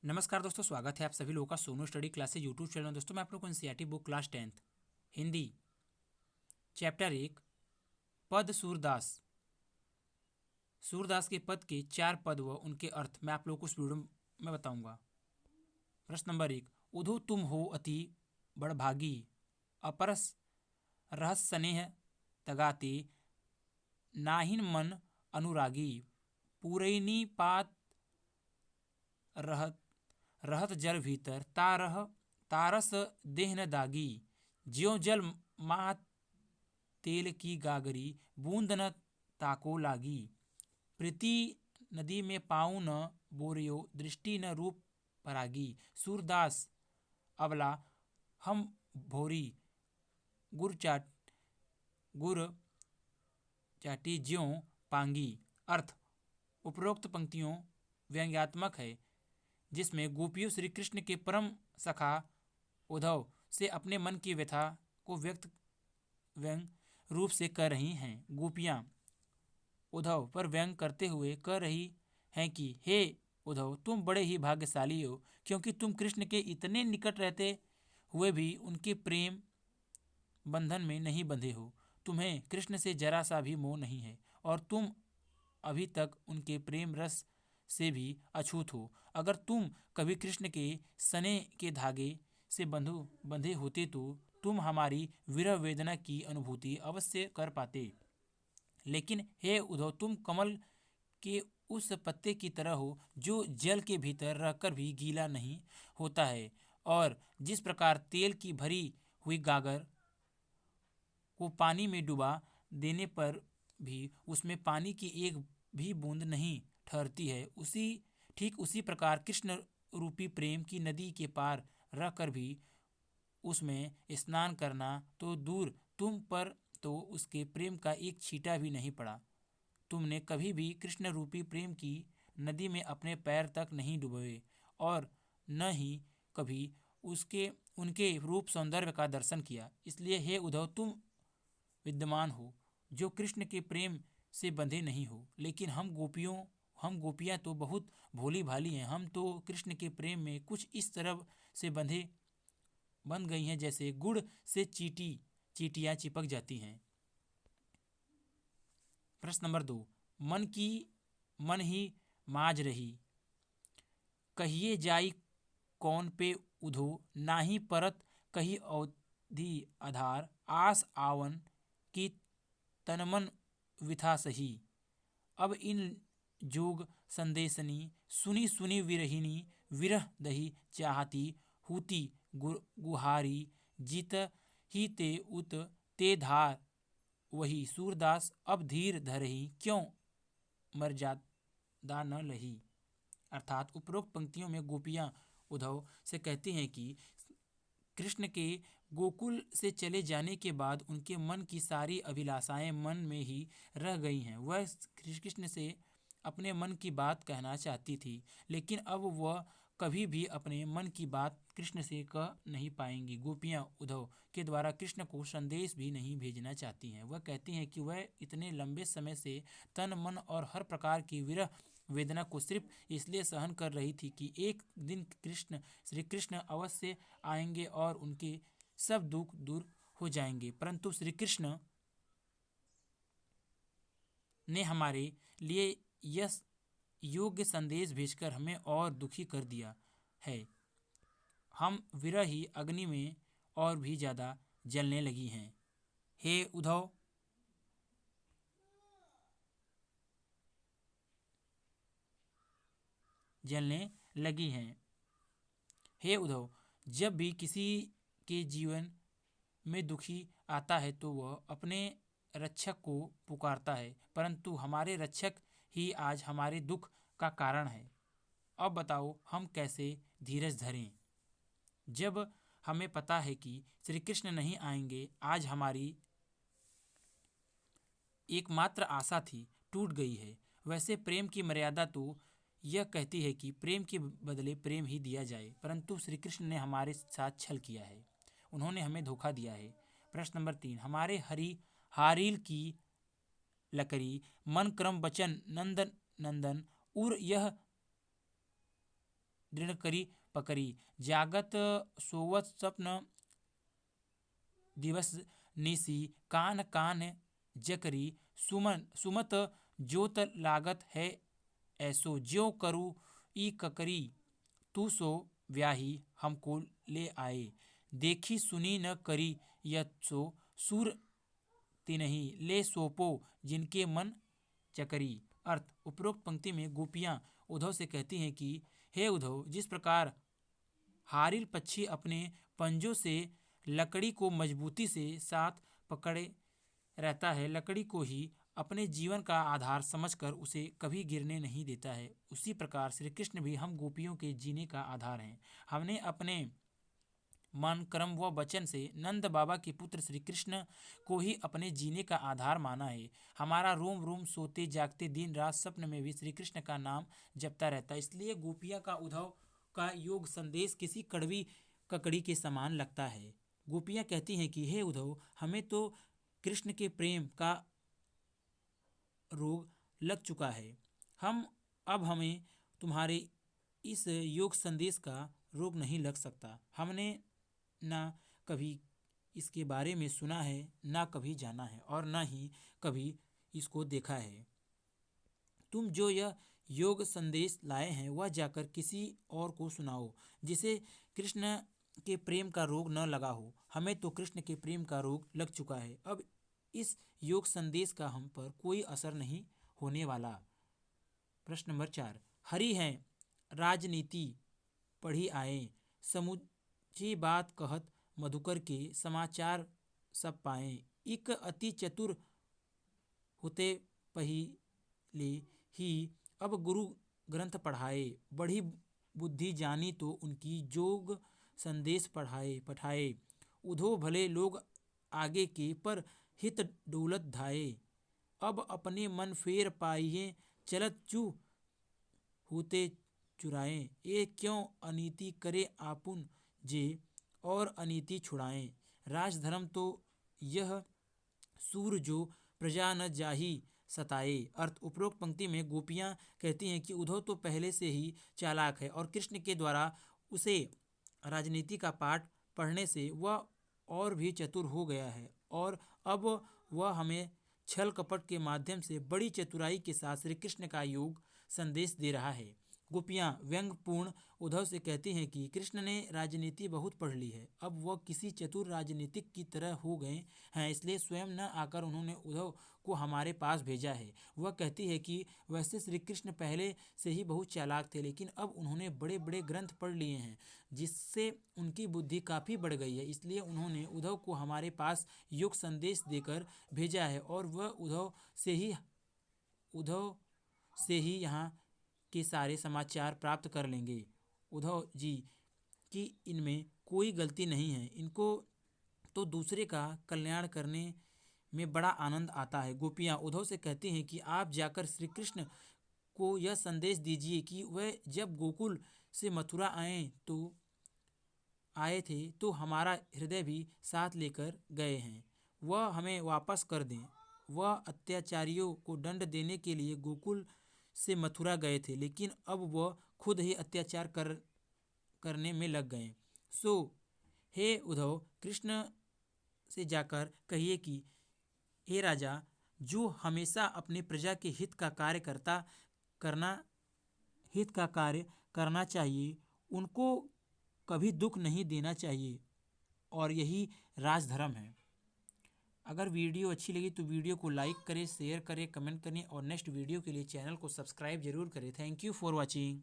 नमस्कार दोस्तों, स्वागत है आप सभी लोगों का Sonu study classes YouTube channel में। दोस्तों मैं आप लोगों को NCERT book class 10th Hindi chapter 1 पद सूरदास। सूरदास के पद के 4 पद व उनके अर्थ मैं आप लोगों को इस वीडियो में बताऊंगा। प्रश्न नंबर 1, उधो तुम हो अति बड़भागी, अपरस रहस स्नेह तगाते, नाहिन मन अनुरागी, पूरैनी पात रहत रहत जल भीतर, तारस देह न दागी, ज्यों जल माह तेल की गागरी, बूंद न ताको लागी, प्रीति नदी में पाऊँ न बोरियो, दृष्टि न रूप परागी, सूरदास अबला हम भोरी, गुर चाट गुर चाटी ज्यों पांगी। अर्थ, उपरोक्त पंक्तियों व्यंग्यात्मक है, जिसमें गोपियों श्री कृष्ण के परम सखा उद्धव से अपने मन की व्यथा को व्यंग रूप से कर रही हैं। गोपियां उद्धव पर व्यंग करते हुए कह रही हैं कि हे उद्धव, तुम बड़े ही भाग्यशाली हो, क्योंकि तुम कृष्ण के इतने निकट रहते हुए भी उनके प्रेम बंधन में नहीं बंधे हो। तुम्हें कृष्ण से जरा सा भी मोह नहीं है और तुम अभी तक उनके प्रेम रस से भी अछूत हो। अगर तुम कभी कृष्ण के सने के धागे से बंधे होते तो तुम हमारी विरह वेदना की अनुभूति अवश्य कर पाते। लेकिन हे उद्धव, तुम कमल के उस पत्ते की तरह हो जो जल के भीतर रहकर भी गीला नहीं होता है, और जिस प्रकार तेल की भरी हुई गागर को पानी में डुबा देने पर भी उसमें पानी की एक भी बूंद नहीं ठहरती है, ठीक उसी प्रकार कृष्ण रूपी प्रेम की नदी के पार रहकर भी उसमें स्नान करना तो दूर, तुम पर तो उसके प्रेम का एक छींटा भी नहीं पड़ा। तुमने कभी भी कृष्ण रूपी प्रेम की नदी में अपने पैर तक नहीं डुबोए और न ही कभी उसके उनके रूप सौंदर्य का दर्शन किया। इसलिए हे उद्धव, तुम विद्यमान हो जो कृष्ण के प्रेम से बंधे नहीं हो। लेकिन हम गोपियां तो बहुत भोली भाली हैं। हम तो कृष्ण के प्रेम में कुछ इस तरह से बंध गई हैं जैसे गुड़ से चीटियां चिपक जाती हैं। प्रश्न नंबर 2, मन की मन ही माज रही, कहिए जाई कौन पे उधो, नाही परत कही अवधि आधार, आस आवन की तनमन विथा सही। अब इन जोग संदेशनी, सुनी सुनी विरहिनी, विरह दही चाहती, हुती गुहारी, जीत ही ते उत ते धार वही, सूरदास अब धीर धरही, क्यों मर्यादा न लही। अर्थात उपरोक्त पंक्तियों में गोपियां उद्धव से कहती हैं कि कृष्ण के गोकुल से चले जाने के बाद उनके मन की सारी अभिलाषाएं मन में ही रह गई हैं। वह श्री कृष्ण से अपने मन की बात कहना चाहती थी, लेकिन अब वह कभी भी अपने मन की बात कृष्ण से कह नहीं पाएंगी। गोपियां उद्धव के द्वारा कृष्ण को संदेश भी नहीं भेजना चाहती हैं। वह कहती हैं कि वह इतने लंबे समय से तन मन और हर प्रकार की विरह वेदना को सिर्फ इसलिए सहन कर रही थी कि एक दिन श्री कृष्ण अवश्य आएंगे और उनके सब दुख दूर हो जाएंगे। परंतु श्री कृष्ण ने हमारे लिए यह योग्य संदेश भेजकर हमें और दुखी कर दिया है। हम विरह ही अग्नि में और भी ज्यादा जलने लगी हैं। हे उद्धव, जलने लगी हैं। हे उद्धव, जब भी किसी के जीवन में दुखी आता है तो वह अपने रक्षक को पुकारता है, परंतु हमारे रक्षक ही आज हमारे दुख का कारण है। अब बताओ हम कैसे धीरज धरें जब हमें पता है कि श्री कृष्ण नहीं आएंगे। आज हमारी एकमात्र आशा थी टूट गई है। वैसे प्रेम की मर्यादा तो यह कहती है कि प्रेम के बदले प्रेम ही दिया जाए, परंतु श्री कृष्ण ने हमारे साथ छल किया है, उन्होंने हमें धोखा दिया है। प्रश्न नंबर 3, हमारे हरि हारील की लकड़ी, मन क्रम बचन नंदन नंदन, उर यह दृढ़ करी पकड़ी। जागत सोवत स्वप्न दिवस निसी, कान कान जकरी, सुमत जोत लागत है ऐसो, ज्यो करू ई ककरी, तू सो व्याही हमको ले आए। देखी सुनी न करी यत्सो, सूर तिनहि ले सोपो, जिनके मन चकरी। अर्थ, उपरोक्त पंक्ति में गोपियां उद्धव से कहती हैं कि हे उद्धव, जिस प्रकार हारिल पक्षी अपने पंजों से लकड़ी को मजबूती से साथ पकड़े रहता है, लकड़ी को ही अपने जीवन का आधार समझकर उसे कभी गिरने नहीं देता है, उसी प्रकार श्री कृष्ण भी हम गोपियों के जीने का आधार हैं। हमने अपने मन, कर्म व वचन से नंद बाबा के पुत्र श्री कृष्ण को ही अपने जीने का आधार माना है। हमारा रोम रोम सोते जागते दिन रात सपन में भी श्री कृष्ण का नाम जपता रहता है। इसलिए गोपिया का उद्धव का योग संदेश किसी कड़वी ककड़ी के समान लगता है। गोपियां कहती हैं कि हे उद्धव, हमें तो कृष्ण के प्रेम का रोग लग चुका है। अब हमें तुम्हारे इस योग संदेश का रोग नहीं लग सकता। हमने ना कभी इसके बारे में सुना है, ना कभी जाना है, और ना ही कभी इसको देखा है। तुम जो यह योग संदेश लाए हैं वह जाकर किसी और को सुनाओ, जिसे कृष्ण के प्रेम का रोग न लगा हो। हमें तो कृष्ण के प्रेम का रोग लग चुका है। अब इस योग संदेश का हम पर कोई असर नहीं होने वाला। प्रश्न नंबर 4, हरि हैं राजनीति पढ़ी आए, समुची बात कहत मधुकर के, समाचार सब पाए। इक अति चतुर होते पहिले ही, अब गुरु ग्रंथ पढ़ाए। बढ़ी बुद्धि जानी तो उनकी, जोग संदेश पठाए। उधो भले लोग आगे के, पर हित डोलत धाये। अब अपने मन फेर पाइए, चलत चू होते चुराए। ये क्यों अनीति करे आपुन जे, और अनीति छुड़ाएं। राजधर्म तो यह सूर जो, प्रजा न जाही सताए। अर्थ, उपरोक्त पंक्ति में गोपियां कहती हैं कि उद्धव तो पहले से ही चालाक है, और कृष्ण के द्वारा उसे राजनीति का पाठ पढ़ने से वह और भी चतुर हो गया है, और अब वह हमें छल कपट के माध्यम से बड़ी चतुराई के साथ श्री कृष्ण का योग संदेश दे रहा है। गोपियां व्यंग्यपूर्ण उद्धव से कहती हैं कि कृष्ण ने राजनीति बहुत पढ़ ली है, अब वह किसी चतुर राजनीतिक की तरह हो गए हैं, इसलिए स्वयं न आकर उन्होंने उद्धव को हमारे पास भेजा है। वह कहती है कि वैसे श्री कृष्ण पहले से ही बहुत चालाक थे, लेकिन अब उन्होंने बड़े बड़े ग्रंथ पढ़ लिए हैं, जिससे उनकी बुद्धि काफ़ी बढ़ गई है, इसलिए उन्होंने उद्धव को हमारे पास योग संदेश देकर भेजा है, और वह उद्धव से ही यहाँ के सारे समाचार प्राप्त कर लेंगे। उद्धव जी की इनमें कोई गलती नहीं है, इनको तो दूसरे का कल्याण करने में बड़ा आनंद आता है। गोपियाँ उद्धव से कहती हैं कि आप जाकर श्री कृष्ण को यह संदेश दीजिए कि वह जब गोकुल से मथुरा आए थे तो हमारा हृदय भी साथ लेकर गए हैं, वह हमें वापस कर दें। वह अत्याचारियों को दंड देने के लिए गोकुल से मथुरा गए थे, लेकिन अब वह खुद ही अत्याचार करने में लग गए। सो हे उद्धव, कृष्ण से जाकर कहिए कि हे राजा, जो हमेशा अपने प्रजा के हित का कार्य करना चाहिए, उनको कभी दुख नहीं देना चाहिए, और यही राजधर्म है। अगर वीडियो अच्छी लगी तो वीडियो को लाइक करें, शेयर करें, कमेंट करें, और नेक्स्ट वीडियो के लिए चैनल को सब्सक्राइब जरूर करें। Thank you for watching.